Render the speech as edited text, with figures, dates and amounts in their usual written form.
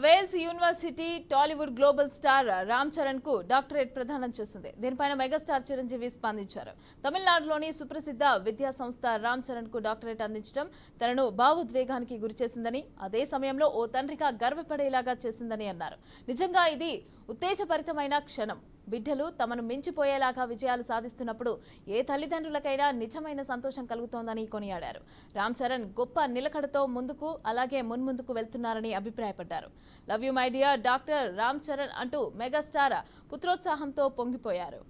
Wales university Tollywood global star Ram Charan కు doctorate ప్రదానం చేసింది. దీనిపైన మెగాస్టార్ చిరంజీవి స్పందించారు. తమిళనాడులోని సుప్రసిద్ధ విద్యా సంస్థ రామ్ చరణ్ కు డాక్టరేట్ అందించడం తనను భావోద్వేగానికి గురిచేసిందని, అదే సమయంలో ఓ తండ్రిగా గర్వపడేలాగా చేసిందని అన్నారు. నిజంగా ఇది ఉత్తేజభరితమైన క్షణం. బిడ్డలు తమను మించిపోయేలాగా విజయాలు సాధిస్తున్నప్పుడు ఏ తల్లిదండ్రులకైనా నిజమైన సంతోషం కలుగుతోందని కొనియాడారు. రామ్ చరణ్ గొప్ప నిలకడతో ముందుకు అలాగే మున్ముందుకు వెళ్తున్నారని అభిప్రాయపడ్డారు. Love you my dear doctor Ram Charan అంటూ మెగాస్టార్ పుత్రోత్సాహంతో పొంగిపోయారు.